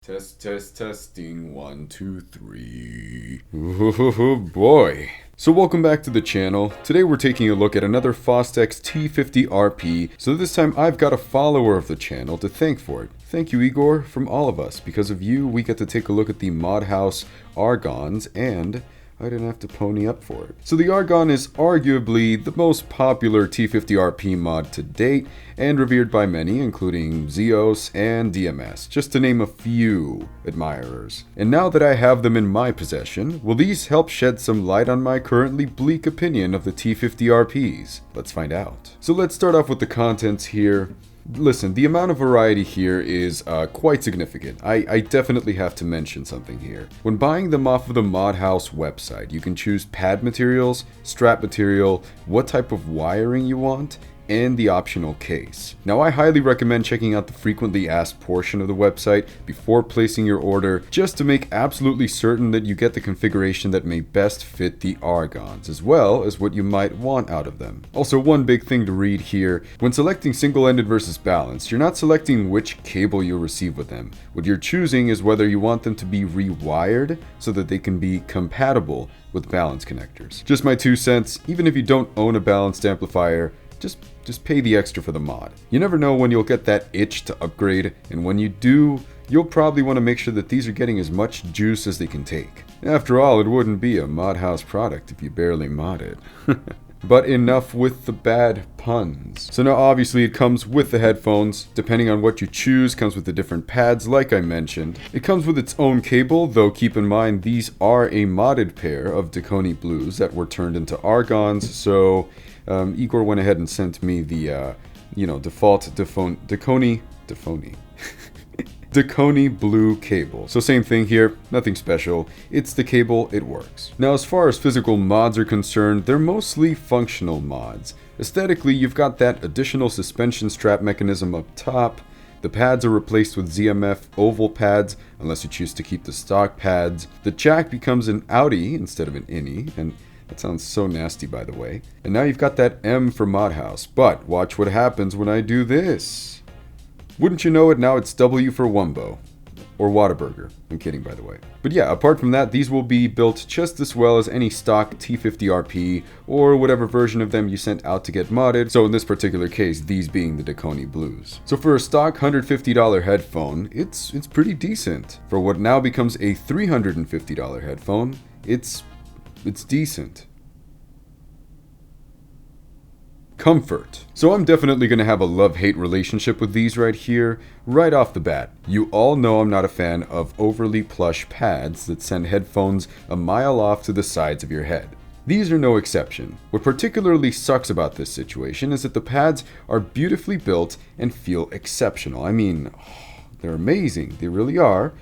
Testing, 1, 2, 3. Oh boy. So welcome back to the channel. Today we're taking a look at another Fostex T50RP. So this time I've got a follower of the channel to thank for it. Thank you, Igor, from all of us. Because of you, we get to take a look at the Mod House Argons, and I didn't have to pony up for it. So the Argon is arguably the most popular T50RP mod to date, and revered by many, including Zeos and DMS, just to name a few admirers. And now that I have them in my possession, will these help shed some light on my currently bleak opinion of the T50RPs? Let's find out. So let's start off with the contents here. Listen, the amount of variety here is quite significant. I definitely have to mention something here. When buying them off of the Mod House website, you can choose pad materials, strap material, what type of wiring you want, and the optional case. Now, I highly recommend checking out the frequently asked portion of the website before placing your order, just to make absolutely certain that you get the configuration that may best fit the Argons, as well as what you might want out of them. Also, one big thing to read here, when selecting single-ended versus balanced, you're not selecting which cable you'll receive with them. What you're choosing is whether you want them to be rewired so that they can be compatible with balance connectors. Just my 2 cents, even if you don't own a balanced amplifier, just pay the extra for the mod. You never know when you'll get that itch to upgrade, and when you do, you'll probably want to make sure that these are getting as much juice as they can take. After all, it wouldn't be a Mod House product if you barely mod it. But enough with the bad puns. So now obviously it comes with the headphones. Depending on what you choose, comes with the different pads like I mentioned. It comes with its own cable, though keep in mind these are a modded pair of Dakoni Blues that were turned into Argons, so Igor went ahead and sent me the, default Dakoni Blue cable. So same thing here, nothing special. It's the cable, it works. Now as far as physical mods are concerned, they're mostly functional mods. Aesthetically, you've got that additional suspension strap mechanism up top. The pads are replaced with ZMF oval pads, unless you choose to keep the stock pads. The jack becomes an outie instead of an innie, and that sounds so nasty, by the way. And now you've got that M for Mod House, but watch what happens when I do this. Wouldn't you know it, now it's W for Wumbo. Or Whataburger. I'm kidding, by the way. But yeah, apart from that, these will be built just as well as any stock T50RP or whatever version of them you sent out to get modded. So in this particular case, these being the Dakoni Blues. So for a stock $150 headphone, it's pretty decent. For what now becomes a $350 headphone, it's decent. Comfort. So I'm definitely going to have a love-hate relationship with these right here, right off the bat. You all know I'm not a fan of overly plush pads that send headphones a mile off to the sides of your head. These are no exception. What particularly sucks about this situation is that the pads are beautifully built and feel exceptional. I mean, they're amazing. They really are.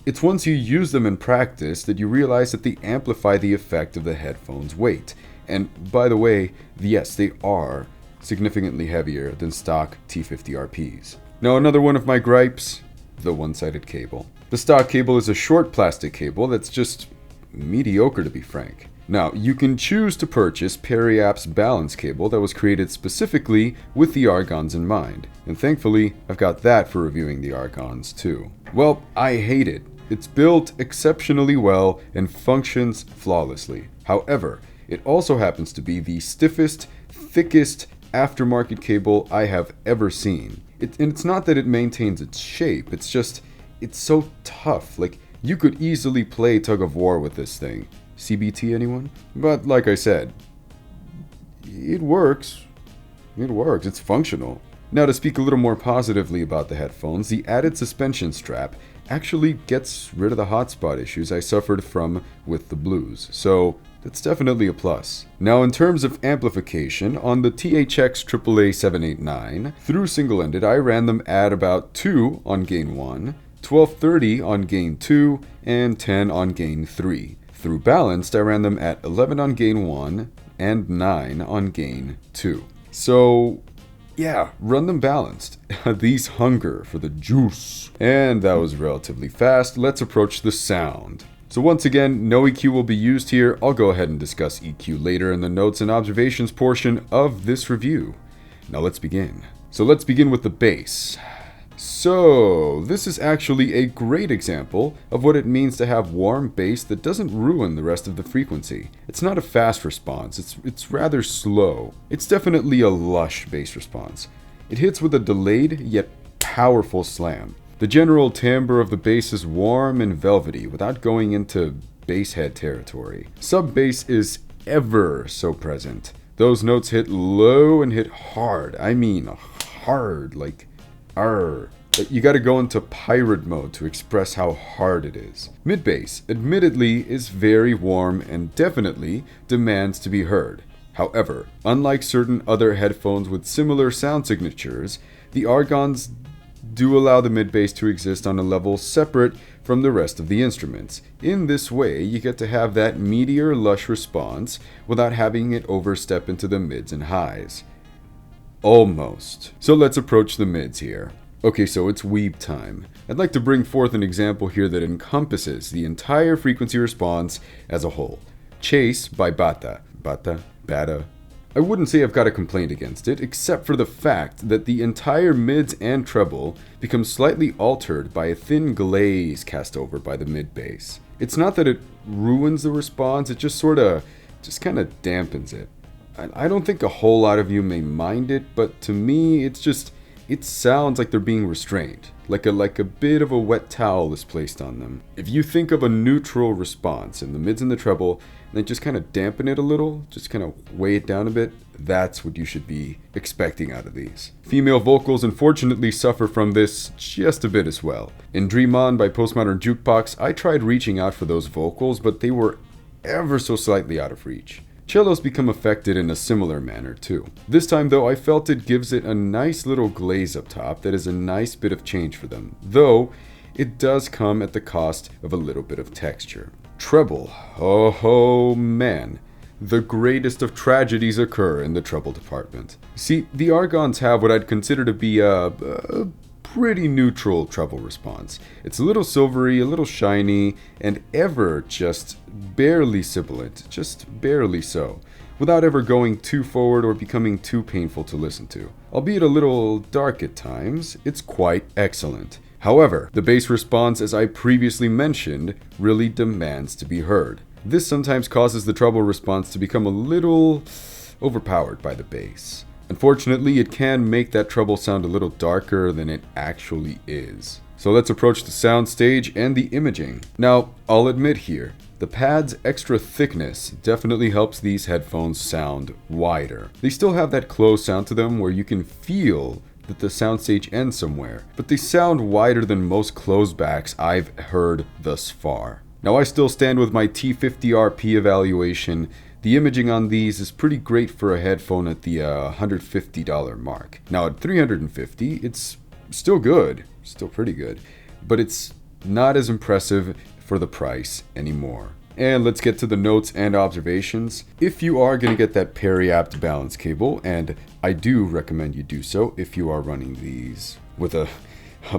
It's once you use them in practice that you realize that they amplify the effect of the headphone's weight. And by the way, yes, they are significantly heavier than stock T50RPs. Now another one of my gripes, the one-sided cable. The stock cable is a short plastic cable that's just mediocre, to be frank. Now, you can choose to purchase Periap's balance cable that was created specifically with the Argons in mind. And thankfully, I've got that for reviewing the Argons too. Well, I hate it. It's built exceptionally well and functions flawlessly. However, it also happens to be the stiffest, thickest aftermarket cable I have ever seen. And it's not that it maintains its shape, it's just, it's so tough. Like, you could easily play tug of war with this thing. CBT, anyone? But like I said, it works. It works, it's functional. Now to speak a little more positively about the headphones, the added suspension strap actually gets rid of the hotspot issues I suffered from with the Blues. So that's definitely a plus. Now in terms of amplification, on the THX AAA 789, through single-ended I ran them at about 2 on gain 1, 1230 on gain 2, and 10 on gain 3. Through balanced I ran them at 11 on gain 1, and 9 on gain 2. So yeah, run them balanced. These hunger for the juice. And that was relatively fast. Let's approach the sound. So once again, no EQ will be used here. I'll go ahead and discuss EQ later in the notes and observations portion of this review. Now let's begin. So let's begin with the bass. So, this is actually a great example of what it means to have warm bass that doesn't ruin the rest of the frequency. It's not a fast response, it's rather slow. It's definitely a lush bass response. It hits with a delayed yet powerful slam. The general timbre of the bass is warm and velvety without going into bass head territory. Sub-bass is ever so present. Those notes hit low and hit hard. I mean hard, like arr. You gotta go into pirate mode to express how hard it is. Mid-bass, admittedly, is very warm and definitely demands to be heard. However, unlike certain other headphones with similar sound signatures, the Argons do allow the mid-bass to exist on a level separate from the rest of the instruments. In this way, you get to have that meatier, lush response without having it overstep into the mids and highs. Almost. So let's approach the mids here. Okay, so it's weeb time. I'd like to bring forth an example here that encompasses the entire frequency response as a whole. Chase by Bata. Bata. I wouldn't say I've got a complaint against it, except for the fact that the entire mids and treble become slightly altered by a thin glaze cast over by the mid bass. It's not that it ruins the response, it just kind of dampens it. I don't think a whole lot of you may mind it, but to me it sounds like they're being restrained, like a bit of a wet towel is placed on them. If you think of a neutral response in the mids and the treble, and then just kind of dampen it a little, just kind of weigh it down a bit, that's what you should be expecting out of these. Female vocals unfortunately suffer from this just a bit as well. In Dream On by Postmodern Jukebox, I tried reaching out for those vocals, but they were ever so slightly out of reach. Cellos become affected in a similar manner too. This time though, I felt it gives it a nice little glaze up top that is a nice bit of change for them, though it does come at the cost of a little bit of texture. Treble, oh man, the greatest of tragedies occur in the treble department. See, the Argons have what I'd consider to be a pretty neutral treble response. It's a little silvery, a little shiny, and ever just barely sibilant, just barely so, without ever going too forward or becoming too painful to listen to. Albeit a little dark at times, it's quite excellent. However, the bass response, as I previously mentioned, really demands to be heard. This sometimes causes the treble response to become a little overpowered by the bass. Unfortunately, it can make that treble sound a little darker than it actually is. So let's approach the sound stage and the imaging. Now, I'll admit here, the pad's extra thickness definitely helps these headphones sound wider. They still have that closed sound to them where you can feel that the soundstage ends somewhere, but they sound wider than most closed backs I've heard thus far. Now I still stand with my T50RP evaluation. The imaging on these is pretty great for a headphone at the $150 mark. Now at $350, it's still good, still pretty good, but it's not as impressive for the price anymore. And let's get to the notes and observations. If you are going to get that peri-apt balance cable, and I do recommend you do so if you are running these with a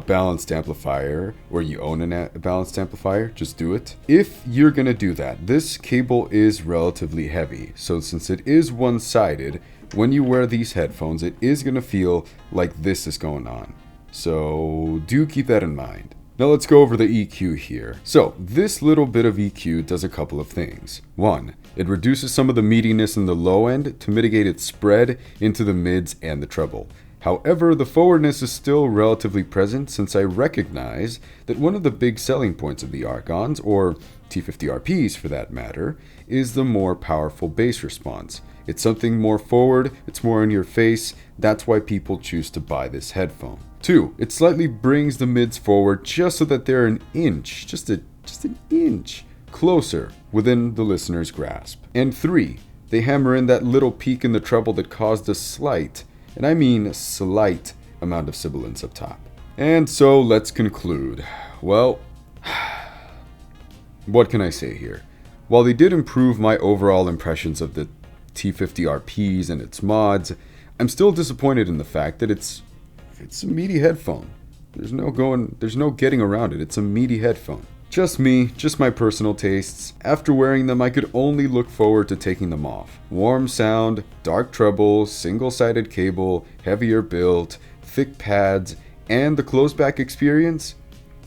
balanced amplifier, or you own a balanced amplifier, just do it. If you're going to do that, this cable is relatively heavy, so since it is one-sided, when you wear these headphones, it is going to feel like this is going on. So do keep that in mind. Now let's go over the EQ here. So this little bit of EQ does a couple of things. One, it reduces some of the meatiness in the low end to mitigate its spread into the mids and the treble. However, the forwardness is still relatively present since I recognize that one of the big selling points of the Argons, or T50RPs for that matter, is the more powerful bass response. It's something more forward, it's more in your face, that's why people choose to buy this headphone. 2, it slightly brings the mids forward just so that they're an inch, just an inch closer within the listener's grasp. And 3, they hammer in that little peak in the treble that caused a slight, and I mean slight, amount of sibilance up top. And so let's conclude. Well, what can I say here? While they did improve my overall impressions of the T50RPs and its mods, I'm still disappointed in the fact that it's a meaty headphone. There's no getting around it. It's a meaty headphone. Just me, just my personal tastes. After wearing them, I could only look forward to taking them off. Warm sound, dark treble, single-sided cable, heavier build, thick pads, And the closed back experience?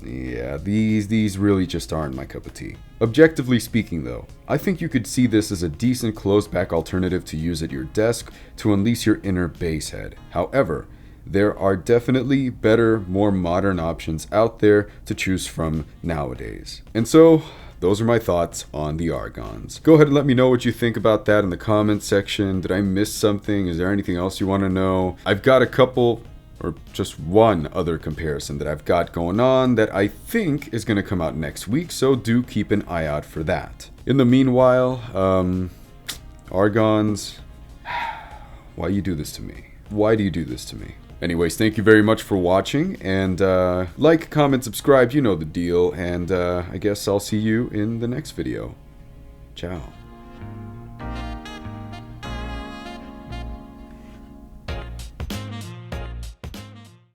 Yeah, these really just aren't my cup of tea. Objectively speaking though, I think you could see this as a decent closed back alternative to use at your desk to unleash your inner bass head. However, there are definitely better, more modern options out there to choose from nowadays. And so, those are my thoughts on the Argons. Go ahead and let me know what you think about that in the comments section. Did I miss something? Is there anything else you want to know? I've got a couple, or just one other comparison that I've got going on that I think is going to come out next week, so do keep an eye out for that. In the meanwhile, Argons, why you do this to me? Why do you do this to me? Anyways, thank you very much for watching, and like, comment, subscribe, you know the deal, and I guess I'll see you in the next video. Ciao.